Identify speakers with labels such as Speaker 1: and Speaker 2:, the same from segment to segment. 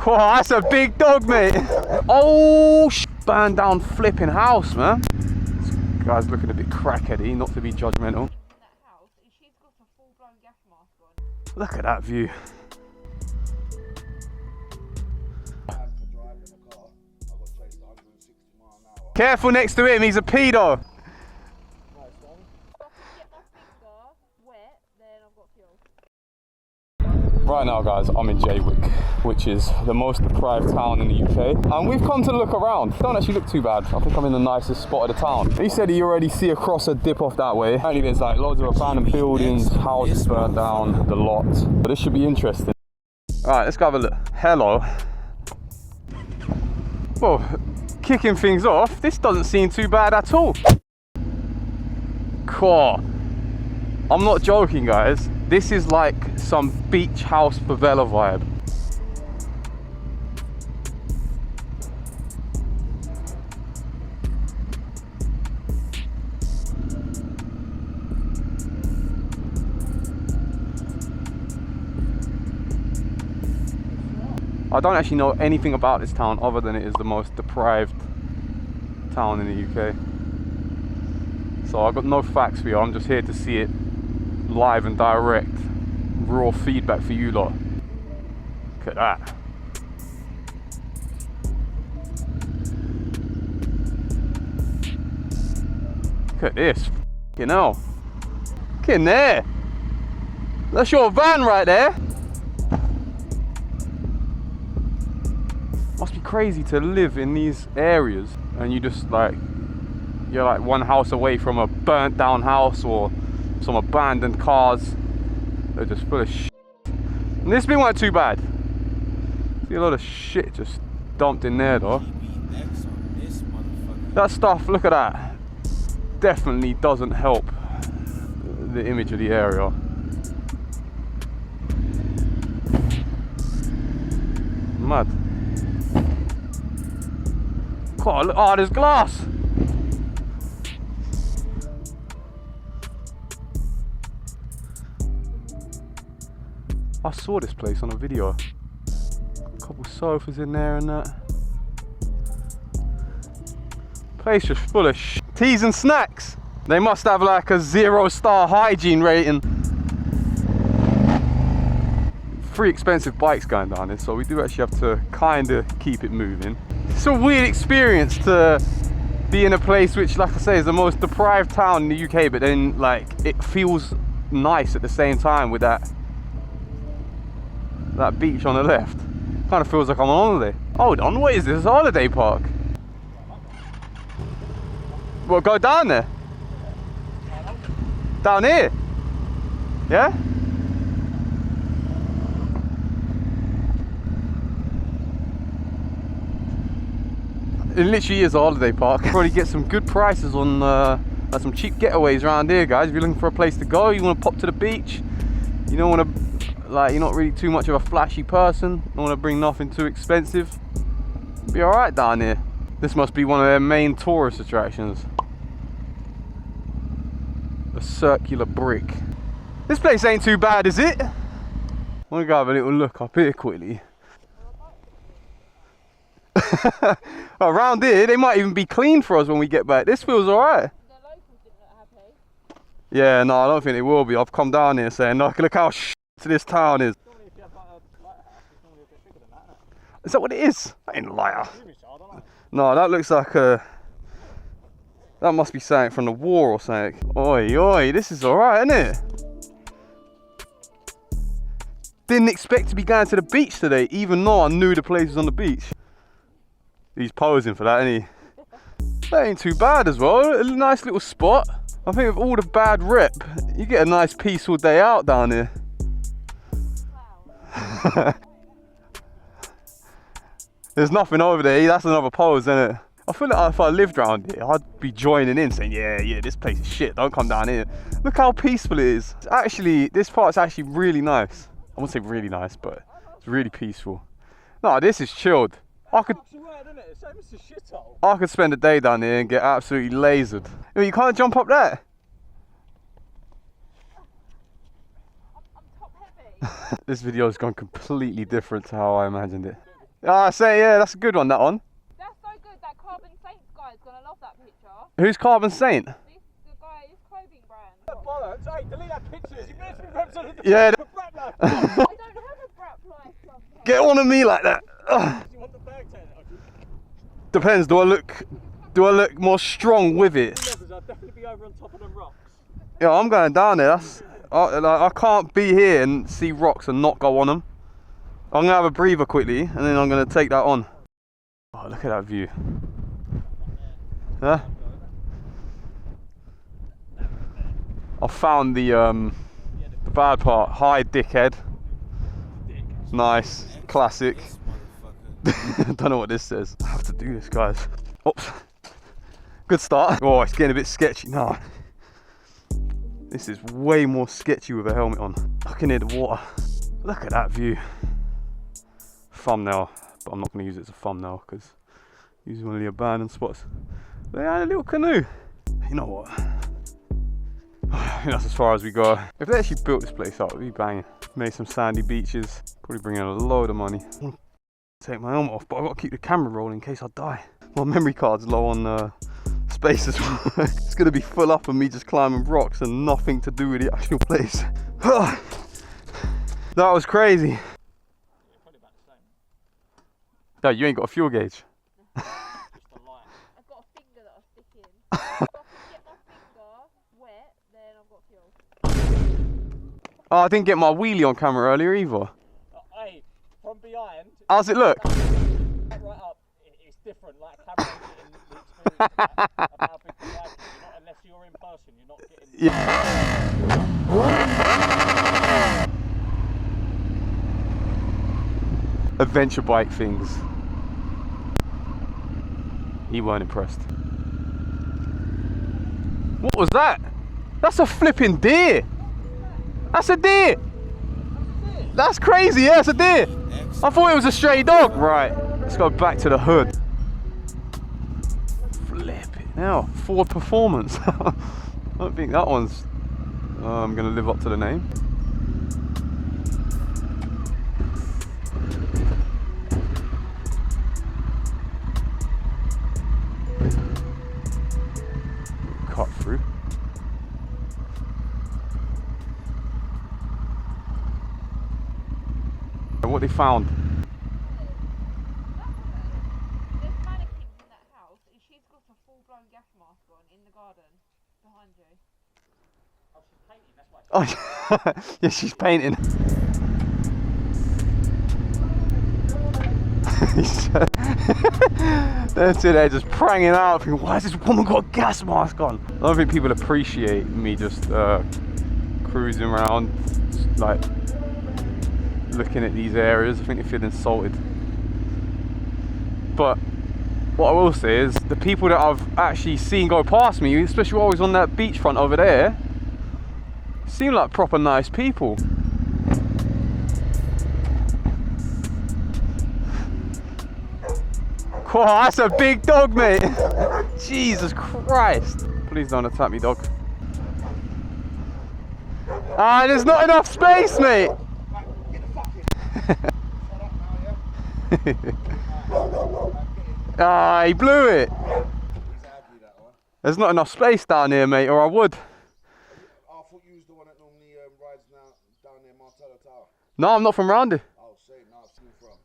Speaker 1: Whoa, that's a big dog, mate. Oh, burned down flipping house, man. This guy's looking a bit crackheady, not to be judgmental. Look at that view. Careful next to him, he's a pedo. Right now, guys, I'm in Jaywick, which is the most deprived town in the UK. And we've come to look around. Don't actually look too bad. I think I'm in the nicest spot of the town. He said he already see a crosser dip off that way. Apparently there's like loads of abandoned buildings, houses burnt down, the lot. But this should be interesting. All right, let's go have a look. Hello. Well, kicking things off, this doesn't seem too bad at all. Cool. I'm not joking, guys. This is like some beach house favela vibe. I don't actually know anything about this town other than it is the most deprived town in the UK. So I've got no facts for you. I'm just here to see it live and direct, raw feedback for you lot. Look at that. Look at this. You know, get in there. That's your van right there. Must be crazy to live in these areas and you just like, you're like one house away from a burnt down house or some abandoned cars. They're just full of shit. And this bit wasn't too bad. See a lot of shit just dumped in there though. That stuff, look at that. Definitely doesn't help the image of the area. Mad. God, look, oh, there's glass. I saw this place on a video. A couple sofas in there and that. Place just full of teas and snacks. They must have like a 0-star hygiene rating. 3 expensive bikes going down here, so we do actually have to kind of keep it moving. It's a weird experience to be in a place which, like I say, is the most deprived town in the UK, but then like it feels nice at the same time with that beach on the left. Kind of feels like I'm on holiday. Hold on, what is this? A holiday park? What, go down there? Down here? Yeah? It literally is a holiday park. Probably get some good prices on like some cheap getaways around here, guys. If you're looking for a place to go, you want to pop to the beach, you don't want to, like, you're not really too much of a flashy person, don't want to bring nothing too expensive, be alright down here. This must be one of their main tourist attractions. A circular brick. This place ain't too bad, is it? I want to go have a little look up here quickly. Around here, they might even be clean for us when we get back. This feels alright. Yeah, no, I don't think it will be. I've come down here saying, look how this town is. Is that what it is? That ain't a liar. No, that looks like a... That must be something from the war or something. Oi, oi, this is alright, isn't it? Didn't expect to be going to the beach today, even though I knew the place was on the beach. He's posing for that, isn't he? That ain't too bad as well. A nice little spot. I think with all the bad rep, you get a nice peaceful day out down here. Wow. There's nothing over there. That's another pose, isn't it? I feel like if I lived around here, I'd be joining in saying, yeah, this place is shit. Don't come down here. Look how peaceful it is. Actually, this part's actually really nice. I wouldn't say really nice, but it's really peaceful. No, this is chilled. I could spend a day down here and get absolutely lasered. You can't jump up there. I'm top heavy. This video has gone completely different to how I imagined it. Ah, say yeah, that's a good one. That one.
Speaker 2: That's so good. That Carbon Saints guy's gonna love that picture.
Speaker 1: Who's Carbon Saint?
Speaker 2: The guy, his clothing brand.
Speaker 3: Bollocks! Hey, delete that pictures. You made me represent the
Speaker 1: Yeah.
Speaker 3: brat life.
Speaker 2: I don't have a brat life sometimes.
Speaker 1: Get on to me like that. Ugh.
Speaker 3: You want the bag taken?
Speaker 1: Depends. Do I look more strong with it?
Speaker 3: Levels, I'll definitely be over on top of them rocks.
Speaker 1: Yeah, I'm going down there. I can't be here and see rocks and not go on them. I'm gonna have a breather quickly and then I'm gonna take that on. Oh, look at that view. Huh? I found the bad part. Hi, dickhead. Nice, classic. Don't know what this says. I have to do this, guys. Oops. Good start. Oh, it's getting a bit sketchy now. This is way more sketchy with a helmet on. I can hear the water. Look at that view. Thumbnail, but I'm not going to use it as a thumbnail because use one of the abandoned spots. They had a little canoe. You know what? I think that's as far as we go. If they actually built this place up, it'd be banging. Made some sandy beaches. Probably bring in a load of money. I want to take my helmet off, but I've got to keep the camera rolling in case I die. My memory card's low on space as well. It's going to be full up of me just climbing rocks and nothing to do with the actual place. That was crazy. No, you ain't got a fuel gauge.
Speaker 2: I've got a finger that I stick in. If I can get my finger wet, then I've got fuel.
Speaker 1: Oh, I didn't get my wheelie on camera earlier either.
Speaker 3: Hey, from behind.
Speaker 1: How's it look?
Speaker 3: Right up, it's different. Like camera getting the experience of how big the bike is. Unless you're in person, you're not getting.
Speaker 1: Yeah. Adventure bike things. He weren't impressed. What was that? That's a flipping deer. That's a deer. That's crazy. Yeah, it's a deer. I thought it was a stray dog. Right, let's go back to the hood. Flip it. Now, Ford Performance. I don't think that one's I'm gonna live up to the name. Cut through. What they found?
Speaker 2: There's mannequins in that house, and she's got a full-blown gas mask on in the garden behind you.
Speaker 3: Oh, she's painting. That's why.
Speaker 1: Oh, yeah, she's painting. They're two there just pranging out, thinking, why has this woman got a gas mask on? I don't think people appreciate me just cruising around, like looking at these areas. I think they feel insulted. But what I will say is the people that I've actually seen go past me, especially while I was on that beachfront over there, seem like proper nice people. Whoa, that's a big dog, mate. Jesus Christ. Please don't attack me, dog. Ah, there's not enough space, mate. Ah, he blew it. There's not enough space down here, mate, or I would.
Speaker 4: I thought you was the one that normally rides down near Martello Tower.
Speaker 1: No, I'm not from round here.
Speaker 4: Oh, say, no, I've seen from.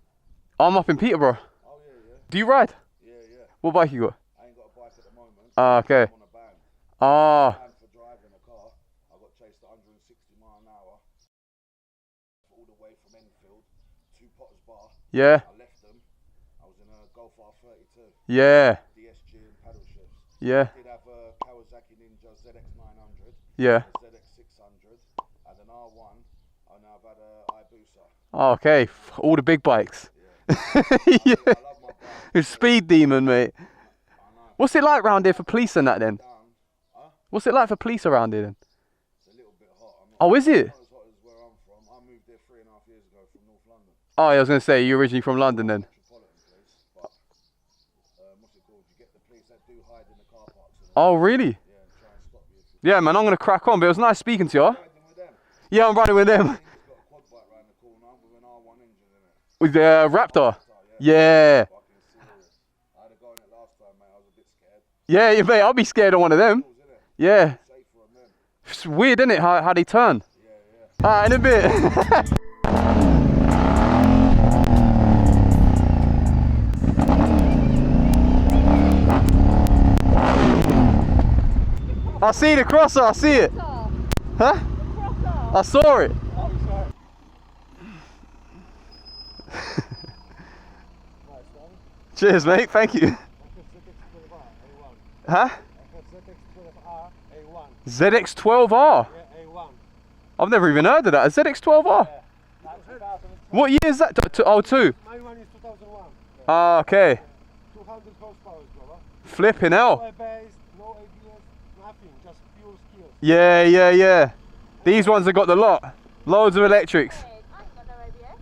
Speaker 1: I'm up in Peterborough.
Speaker 4: Oh, yeah.
Speaker 1: Do you ride?
Speaker 4: Yeah.
Speaker 1: What bike you got?
Speaker 4: I ain't got a bike at the moment.
Speaker 1: Ah, okay.
Speaker 4: I'm on a ban.
Speaker 1: Ah.
Speaker 4: Ban for driving a car. I got chased at 160 mile an hour. All the way from Enfield to Potter's Bar.
Speaker 1: Yeah.
Speaker 4: I left them. I was in a Golf R32.
Speaker 1: Yeah.
Speaker 4: DSG and paddle shifts.
Speaker 1: Yeah.
Speaker 4: I did have a Kawasaki Ninja ZX900.
Speaker 1: Yeah.
Speaker 4: A ZX600. And an R1. And now I've had a Hayabusa.
Speaker 1: Oh, okay. All the big bikes.
Speaker 4: Yeah.
Speaker 1: Yeah.
Speaker 4: I love my bike.
Speaker 1: You're a speed demon, mate.
Speaker 4: I know.
Speaker 1: What's it like round here for police and that then?
Speaker 4: Down. Huh?
Speaker 1: What's it like for police around here then?
Speaker 4: It's a little bit hot. I'm not,
Speaker 1: Oh, is it?
Speaker 4: not as hot as where I'm from. I moved there 3.5 years ago from North London.
Speaker 1: Oh, yeah, I was going to say, you're originally from London then.
Speaker 4: Metropolitan police. But, what's it called? You get the police that do hide in the car parks. And
Speaker 1: Oh, really?
Speaker 4: yeah, and try and stop you. If you
Speaker 1: Yeah, man, I'm going to crack on, but it was nice speaking to you.
Speaker 4: riding with them.
Speaker 1: Yeah, I'm riding with them.
Speaker 4: He's got a quad bike round the corner with an R1 engine in it.
Speaker 1: With the Raptor. Yeah.
Speaker 4: Fucking serious. I had to go on it last time, mate. I was a bit scared.
Speaker 1: Yeah, mate, I'll be scared of one of them.
Speaker 4: Isn't it?
Speaker 1: Yeah.
Speaker 4: Safer on them.
Speaker 1: It's weird, isn't it, how they turn?
Speaker 4: Yeah.
Speaker 1: Alright, in a bit. I see the crosser, I see it. Huh? I saw it.
Speaker 3: Oh, sorry.
Speaker 1: Cheers, mate, thank you. Huh? ZX12R?
Speaker 3: Yeah, A1.
Speaker 1: I've never even heard of that. A ZX12R?
Speaker 3: Yeah. That was 2012.
Speaker 1: What year is that? Oh, 2.
Speaker 3: My one is 2001.
Speaker 1: Ah, okay.
Speaker 3: 200 horsepower, brother.
Speaker 1: Flipping hell.
Speaker 3: No base, no ABS, nothing, just pure skills.
Speaker 1: Yeah. These ones have got the lot. Loads of electrics.
Speaker 2: I ain't got no ABS.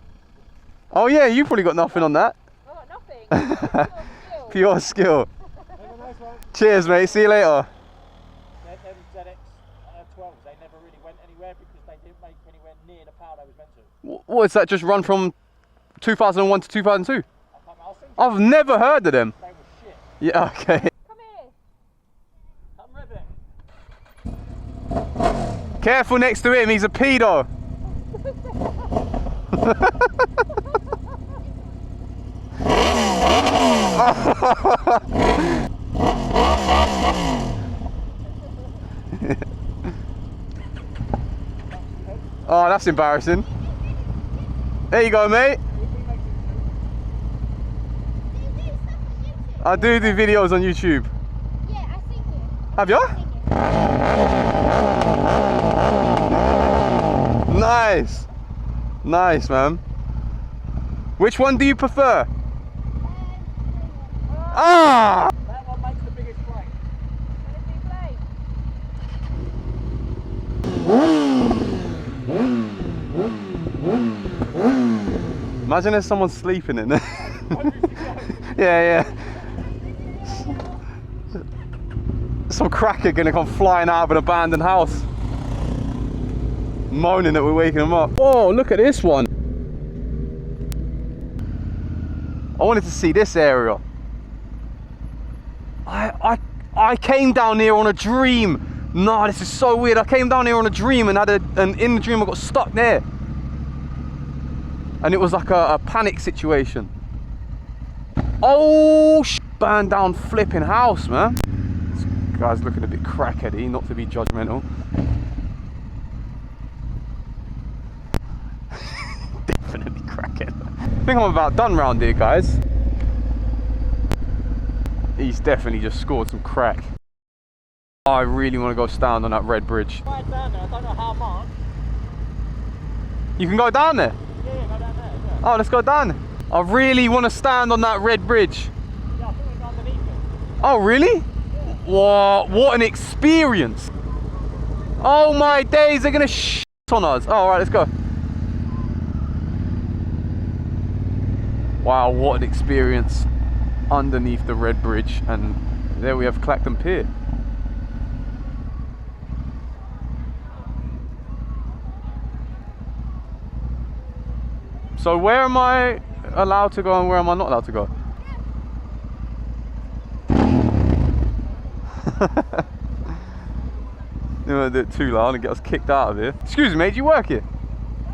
Speaker 1: Oh yeah, you probably got nothing on that.
Speaker 2: I got nothing.
Speaker 1: Pure skill.
Speaker 3: Have a nice one.
Speaker 1: Cheers, mate. See you later.
Speaker 3: Them ZX12s, they never really went anywhere because they didn't make anywhere near the power they was meant to.
Speaker 1: What is that? Just run from 2001 to 2002?
Speaker 3: I'll send you.
Speaker 1: I've never heard of them.
Speaker 3: They were shit.
Speaker 1: Yeah, okay.
Speaker 2: Come here.
Speaker 3: Come ribbit.
Speaker 1: Careful next to him. He's a pedo. Oh, that's embarrassing. There you go, mate. I do videos on YouTube.
Speaker 2: Yeah, I think it.
Speaker 1: Have you? Nice. Nice, man. Which one do you prefer? Ah!
Speaker 3: That one makes the biggest flame.
Speaker 1: Imagine there's someone sleeping in there. Yeah. Some cracker gonna come flying out of an abandoned house, moaning that we're waking him up. Oh, look at this one. I wanted to see this area. I came down here on a dream. No, this is so weird. I came down here on a dream and in the dream I got stuck there. And it was like a panic situation. Oh, burned down flipping house, man. This guy's looking a bit crackheady, not to be judgmental. Definitely crackhead. I think I'm about done round here, guys. He's definitely just scored some crack. I really want to go stand on that red bridge.
Speaker 3: Right down there, I don't know how much.
Speaker 1: You can go down there?
Speaker 3: Yeah, go down there. Yeah.
Speaker 1: Oh, let's go down. I really want to stand on that red bridge.
Speaker 3: Yeah, I think we're underneath it.
Speaker 1: Oh, really?
Speaker 3: Yeah.
Speaker 1: Whoa, what an experience. Oh my days, they're going to shit on us. Oh, all right, let's go. Wow, what an experience underneath the red bridge. And there we have Clacton Pier. So where am I allowed to go and where am I not allowed to go? You want to do it too loud and get us kicked out of here. Excuse me, mate, do you work here?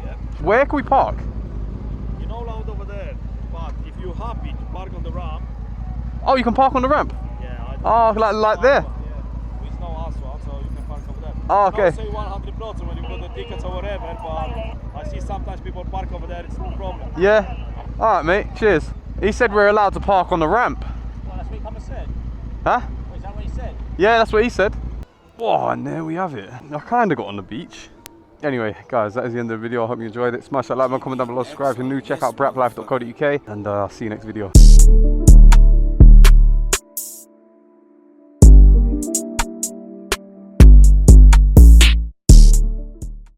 Speaker 5: Yeah.
Speaker 1: Where can we park?
Speaker 5: You're not allowed over there, but if you're happy to park on the ramp,
Speaker 1: Oh, you can park on the ramp?
Speaker 5: yeah.
Speaker 1: Oh, like there?
Speaker 5: Yeah, with no asphalt, so you can park over there.
Speaker 1: Oh, okay.
Speaker 5: Don't say 100% when you got the tickets or whatever, but I see sometimes people park over there, it's no problem.
Speaker 1: Yeah? Alright, mate, cheers. He said we're allowed to park on the ramp.
Speaker 3: Well, that's what he come and said.
Speaker 1: Huh?
Speaker 3: Is that what he said?
Speaker 1: Yeah, that's what he said. Oh, and there we have it. I kind of got on the beach. Anyway, guys, that is the end of the video. I hope you enjoyed it. Smash that like button, comment down below, subscribe if you're new, check out braplife.co.uk, and I'll see you next video.